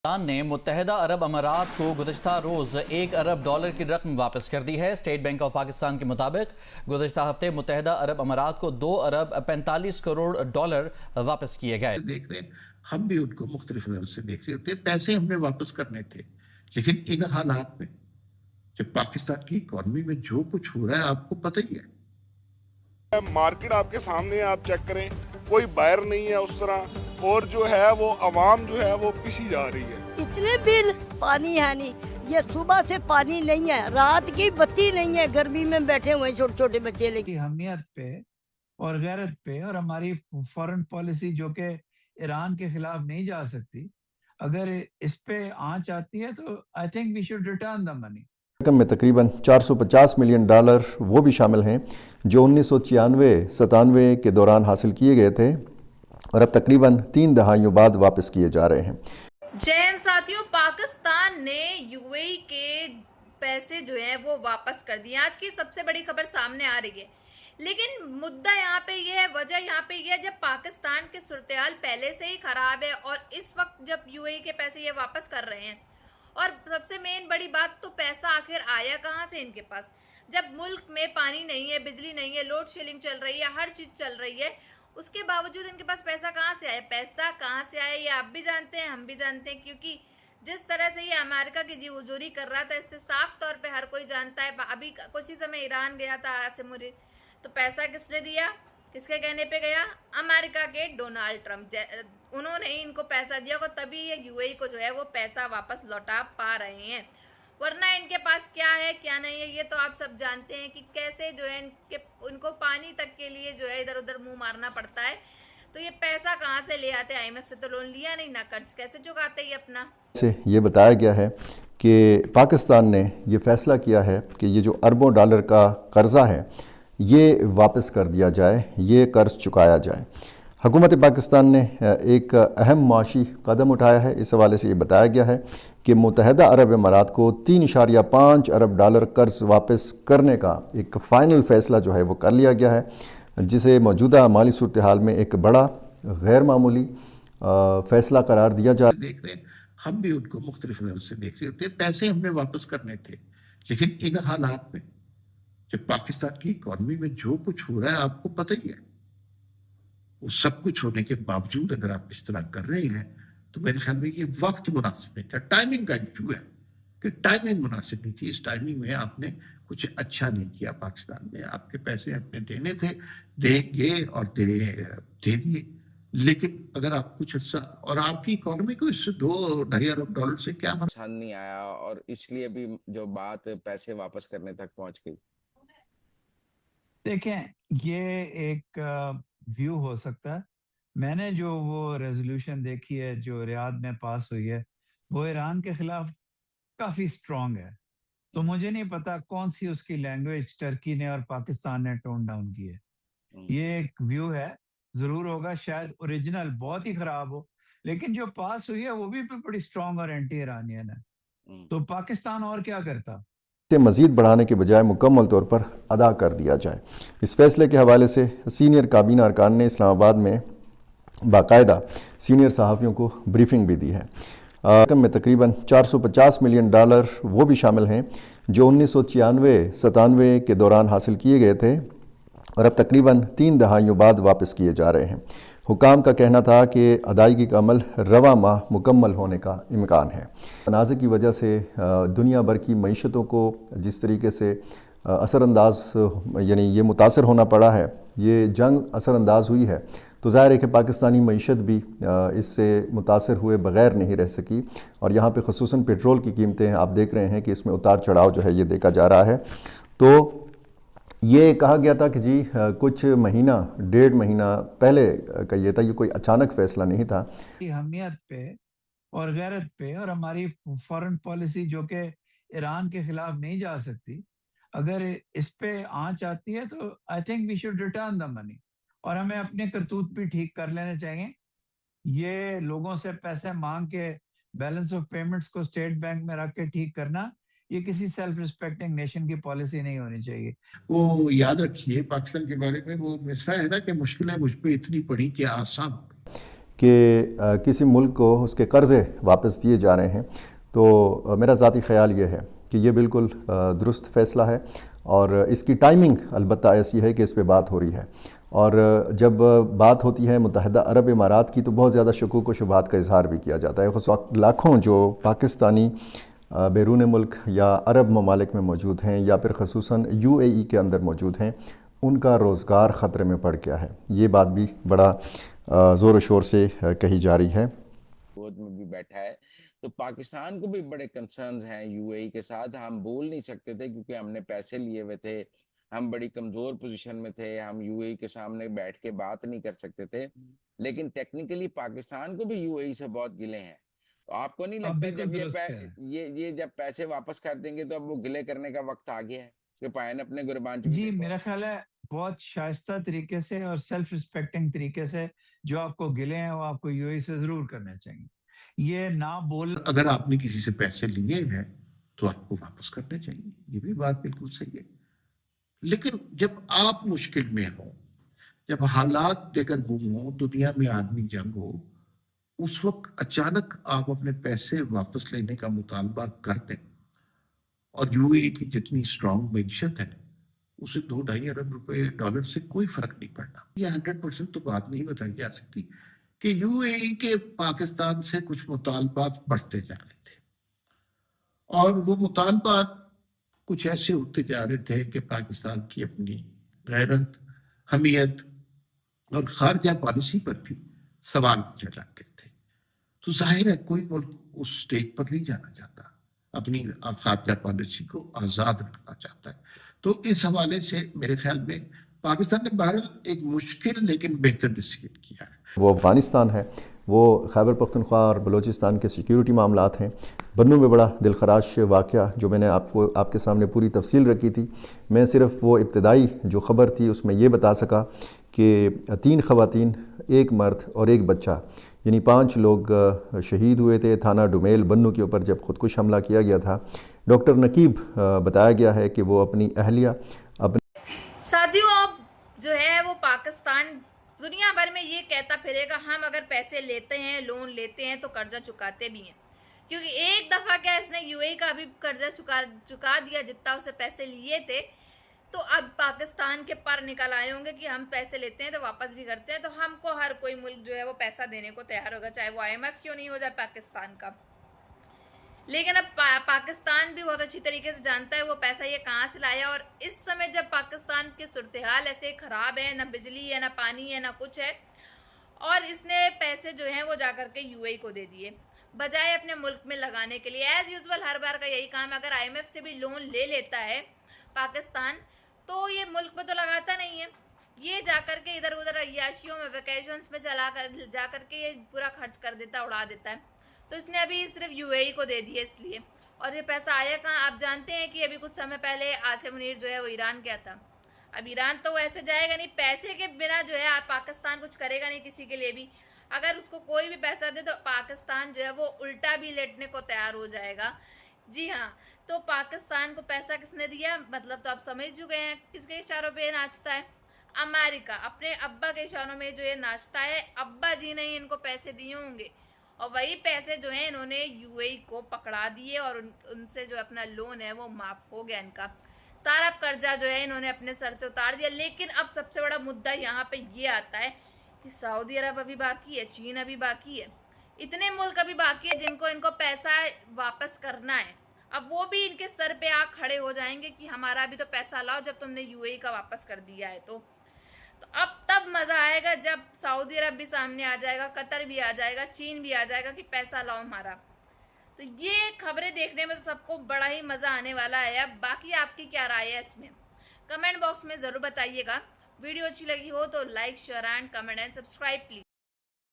पाकिस्तान ने मुत्तहिदा अरब अमारात को गुज़श्ता रोज़ $1 अरब की रकम वापस कर दी है। स्टेट बैंक ऑफ पाकिस्तान के मुताबिक गुज़श्ता हफ्ते मुत्तहिदा अरब अमारात को $2 अरब 45 करोड़ वापस किए गए। देख रहे हैं, हम भी उनको मुख्तलिफ नजर से देख रहे होते हैं। पैसे हमने वापस करने थे, लेकिन इन हालात में जब पाकिस्तान की इकॉनमी में जो कुछ हो रहा है आपको पता ही है। मार्केट आपके सामने है, आप चेक करें, कोई बायर नहीं है उस तरह, और जो है वो आवाम जो है वो पिसी जा रही है। इतने बिल, पानी है नहीं, ये सुबह से पानी नहीं है, रात की बत्ती नहीं है, गर्मी में बैठे हुए छोटे छोटे बच्चे लेके। अहमियत पे और गैरत पे और हमारी फॉरेन पॉलिसी जो कि ईरान के खिलाफ नहीं जा सकती, अगर इस पे आंच आती है तो I think we should return the money. रकम में तकरीबन $450 मिलियन वो भी शामिल हैं जो 1996-97 के दौरान हासिल किए गए थे और अब तकरीबन 3 दहाइयों बाद वापस किए जा रहे हैं। जय हिंद साथियों, पाकिस्तान ने यूएई के पैसे जो है वो वापस कर दिए। आज की सबसे बड़ी खबर सामने आ रही है, लेकिन मुद्दा यहाँ पे ये है, वजह यहाँ पे ये है, जब पाकिस्तान की सूरत-ए-हाल पहले से ही खराब है और इस वक्त जब यूएई के पैसे ये वापस कर रहे हैं, और सबसे मेन बड़ी बात तो पैसा आखिर आया कहाँ से इनके पास, जब मुल्क में पानी नहीं है, बिजली नहीं है, लोड शेडिंग चल रही है, हर चीज चल रही है, उसके बावजूद इनके पास पैसा कहाँ से आया? पैसा कहाँ से आया ये आप भी जानते हैं, हम भी जानते हैं, क्योंकि जिस तरह से ये अमेरिका की जी हुजूरी कर रहा था, इससे साफ तौर पे हर कोई जानता है। अभी कुछ ही समय ईरान गया था आसिम मुनीर, तो पैसा किसने दिया, किसके कहने पे गया? अमेरिका के डोनाल्ड ट्रंप, उन्होंने ही इनको पैसा दिया और तभी ये यूएई को जो है वो पैसा वापस लौटा पा रहे हैं, वरना इनके पास क्या है क्या नहीं है ये तो आप सब जानते हैं कि कैसे जो है उनको पानी तक के लिए जो है इधर उधर मुंह मारना पड़ता है। तो ये पैसा कहाँ से ले आते? आईएमएफ से तो लोन लिया नहीं, ना कर्ज कैसे चुकाते ये अपना। से ये बताया गया है कि पाकिस्तान ने ये फ़ैसला किया है कि ये जो अरबों डॉलर का कर्ज़ा है ये वापस कर दिया जाए, ये कर्ज चुकाया जाए। हुकूमत पाकिस्तान ने एक अहम मुआशी कदम उठाया है। इस हवाले से ये बताया गया है कि मुत्तहिदा अरब अमारात को $3.5 अरब कर्ज वापस करने का एक फ़ाइनल फ़ैसला जो है वो कर लिया गया है, जिसे मौजूदा माली सूरत हाल में एक बड़ा गैर मामूली फ़ैसला करार दिया जा। देख रहे हैं, हम भी उनको मुख्तलिफ नजर से देख रहे होते हैं। पैसे हमने वापस करने थे, लेकिन इन हालात में जब पाकिस्तान की इकॉनमी में जो कुछ हो रहा है आपको पता ही है। वो सब कुछ होने के बावजूद अगर आप इस तरह कर रहे हैं तो मेरे ख्याल में ये वक्त मुनासिब नहीं था। टाइमिंग का इशू है कि टाइमिंग मुनासिब नहीं थी। इस टाइमिंग में आपने कुछ अच्छा नहीं किया। पाकिस्तान में आपके पैसे अपने देने थे, देंगे और दे दिए, लेकिन अगर आप कुछ अच्छा, और आपकी इकोनॉमी को इस $2-2.5 अरब से क्या पसंद नहीं आया और इसलिए भी जो बात पैसे वापस करने तक पहुंच गई। देखें, ये एक व्यू हो सकता है। मैंने जो वो रेजोल्यूशन देखी है जो रियाद में पास हुई है, वो ईरान के खिलाफ काफी स्ट्रांग है, तो मुझे नहीं पता कौन सी उसकी लैंग्वेज टर्की ने और पाकिस्तान ने टोन डाउन की है। ये एक व्यू है, जरूर होगा, शायद ओरिजिनल बहुत ही खराब हो, लेकिन जो पास हुई है वो भी बड़ी स्ट्रांग और एंटी ईरानियन है। तो पाकिस्तान और क्या करता? से मज़ीद बढ़ाने के बजाय मुकम्मल तौर पर अदा कर दिया जाए। इस फैसले के हवाले से सीनियर काबीना अरकान ने इस्लामाबाद में बाकायदा सीनियर सहाफ़ियों को ब्रीफिंग भी दी है। रकम में तकरीबन $450 मिलियन वो भी शामिल हैं जो 1996-97 के दौरान हासिल किए गए थे और अब तकरीबन 3 दहाइयों बाद वापस किए जा रहे हैं। हुकाम का कहना था कि अदायगी का अमल रवा माह मुकम्मल होने का इम्कान है। तनाज़े की वजह से दुनिया भर की मईशतों को जिस तरीके से असरअंदाज यानी ये मुतासर होना पड़ा है, ये जंग असरअंदाज हुई है, तो ज़ाहिर है कि पाकिस्तानी मईशत भी इससे मुतासर हुए बग़ैर नहीं रह सकी। और यहाँ पे ख़ुसूसन पेट्रोल की कीमतें आप देख रहे हैं कि इसमें उतार चढ़ाव जो है ये देखा जा रहा है। तो ये कहा गया था कि जी कुछ महीना 1.5 महीना पहले का ये था, ये कोई अचानक फ़ैसला नहीं था। अहमियत पे और गैरत पे और हमारी फॉरेन पॉलिसी जो कि ईरान के खिलाफ नहीं जा सकती, अगर इस पे आंच आती है तो I think we should return the money, और हमें अपने करतूत भी ठीक कर लेने चाहिए। ये लोगों से पैसे मांग के बैलेंस ऑफ पेमेंट्स को स्टेट बैंक में रख के ठीक करना, ये किसी सेल्फ रिस्पेक्टिंग नेशन की पॉलिसी नहीं होनी चाहिए। वो याद रखिए, पाकिस्तान के बारे में वो मिसरा है ना कि मुश्किलें मुझ पे इतनी पड़ी कि आसान कि किसी मुल्क को उसके कर्ज़े वापस दिए जा रहे हैं, तो मेरा ज़ाती ख़्याल ये है कि ये बिल्कुल दुरुस्त फ़ैसला है और इसकी टाइमिंग अलबत्ता ऐसी है कि इस पे बात हो रही है। और जब बात होती है मुत्तहिदा अरब इमारात की तो बहुत ज़्यादा शकूक व शुबात का इजहार भी किया जाता है। उस वक्त लाखों जो पाकिस्तानी बैरून मुल्क या अरब ममालिक में मौजूद हैं या फिर ख़ुसूसन UAE के अंदर मौजूद हैं, उनका रोज़गार ख़तरे में पड़ गया है। ये बात भी बड़ा ज़ोर शोर से कही जा रही है। गोद में भी बैठा है, तो पाकिस्तान को भी बड़े कंसर्न्स हैं UAE के साथ। हम बोल नहीं सकते थे क्योंकि हमने पैसे लिए हुए थे, हम बड़ी कमजोर पोजीशन में थे, हम UAE के सामने बैठ के बात नहीं कर सकते थे। लेकिन टेक्निकली पाकिस्तान को भी UAE से बहुत गिले हैं। तो आपको नहीं लगता बिल्कुल जब दुरुस्त है। ये जब पैसे वापस कर देंगे तो अब वो गिले करने का वक्त आ गया है? इसके पायन अपने गुरबान भी जी, देखो। मेरा ख्याल है बहुत शाइस्ता तरीके से और सेल्फ रिस्पेक्टिंग तरीके से जो आपको गिले हैं वो आपको UAE से ज़रूर करने चाहिए। ये ना बोल अगर आपने किसी से पैसे लिए हैं तो आपको वापस करने चाहिए, ये भी बात बिल्कुल सही है। लेकिन जब आप मुश्किल में हो, जब हालात देगरगुम हो, दुनिया में आदमी जंग हो, उस वक्त अचानक आप अपने पैसे वापस लेने का मुतालबा कर दें और UAE की जितनी स्ट्रांग मैशत है उसे 2-2.5 अरब रुपए डॉलर से कोई फर्क नहीं पड़ना। ये 100% तो बात नहीं बताई जा सकती कि UAE के पाकिस्तान से कुछ मुतालबात बढ़ते जा रहे थे और वो मुतालबात कुछ ऐसे होते जा रहे थे कि पाकिस्तान की अपनी गैरत, हमीयत और खारजा पॉलिसी पर भी सवाल चला गए थे। तो जाहिर है कोई मुल्क उस स्टेज पर नहीं जाना चाहता, अपनी खारजा पॉलिसी को आज़ाद रखना चाहता है। तो इस हवाले से मेरे ख्याल में पाकिस्तान ने बहरहाल एक मुश्किल लेकिन बेहतर डिसीजन किया है। वो अफ़गानिस्तान है, वो खैबर पख्तूनख्वा और बलूचिस्तान के सिक्योरिटी मामलात हैं। बन्नू में बड़ा दिलखराश वाक़या जो मैंने आपके सामने पूरी तफसील रखी थी, मैं सिर्फ वो इब्तदाई जो ख़बर थी उसमें ये बता सका कि 3 ख़वातीन, 1 मर्द और 1 बच्चा, यानी 5 लोग शहीद हुए थे थाना डुमेल बन्नू के ऊपर जब खुदकुश हमला किया गया था। डॉक्टर नकीब बताया गया है कि वो अपनी अहलिया साथियों, अब जो है वो पाकिस्तान दुनिया भर में ये कहता फिरेगा हम अगर पैसे लेते हैं, लोन लेते हैं तो कर्जा चुकाते भी हैं, क्योंकि एक दफ़ा क्या इसने UAE का भी कर्जा चुका दिया जितना उसे पैसे लिए थे। तो अब पाकिस्तान के पर निकल आए होंगे कि हम पैसे लेते हैं तो वापस भी करते हैं, तो हमको हर कोई मुल्क जो है वो पैसा देने को तैयार होगा, चाहे वो IMF क्यों नहीं हो जाए पाकिस्तान का। लेकिन अब पाकिस्तान भी बहुत अच्छी तरीके से जानता है वो पैसा ये कहाँ से लाया, और इस समय जब पाकिस्तान की सूरत-ए-हाल ऐसे ख़राब है, ना बिजली है, ना पानी है, ना कुछ है, और इसने पैसे जो हैं वो जा कर के UAE को दे दिए बजाय अपने मुल्क में लगाने के लिए। एज़ यूजुअल हर बार का यही काम है, अगर IMF से भी लोन ले लेता है पाकिस्तान तो ये मुल्क में तो लगाता नहीं है, ये जाकर के इधर उधर अय्याशियों में, वेकेशंस में जा कर के ये पूरा खर्च कर देता, उड़ा देता है। तो इसने अभी सिर्फ UAE को दे दिया इसलिए। और ये पैसा आया कहाँ? आप जानते हैं कि अभी कुछ समय पहले आसिम मुनीर जो है वो ईरान गया था। अब ईरान तो ऐसे जाएगा नहीं, पैसे के बिना जो है आप पाकिस्तान कुछ करेगा नहीं किसी के लिए भी। अगर उसको कोई भी पैसा दे तो पाकिस्तान जो है वो उल्टा भी लेटने को तैयार हो जाएगा। जी हाँ, तो पाकिस्तान को पैसा किसने दिया, मतलब तो आप समझ चुके हैं किसके इशारों पे नाचता है। अमेरिका अपने अब्बा के इशारों में जो ये नाचता है। अब्बा जी ने ही इनको पैसे दिए होंगे और वही पैसे जो है इन्होंने UAE को पकड़ा दिए और उनसे जो अपना लोन है वो माफ़ हो गया, इनका सारा कर्जा जो है इन्होंने अपने सर से उतार दिया। लेकिन अब सबसे बड़ा मुद्दा यहाँ पे ये आता है कि सऊदी अरब अभी बाकी है, चीन अभी बाकी है, इतने मुल्क अभी बाकी है जिनको इनको पैसा वापस करना है। अब वो भी इनके सर पे आ खड़े हो जाएंगे कि हमारा भी तो पैसा लाओ जब तुमने UAE का वापस कर दिया है। तो अब तब मज़ा आएगा जब सऊदी अरब भी सामने आ जाएगा, कतर भी आ जाएगा, चीन भी आ जाएगा कि पैसा लाओ हमारा। तो ये खबरें देखने में तो सबको बड़ा ही मज़ा आने वाला है। अब बाकी आपकी क्या राय है इसमें, कमेंट बॉक्स में ज़रूर बताइएगा। वीडियो अच्छी लगी हो तो like, share and comment and subscribe please.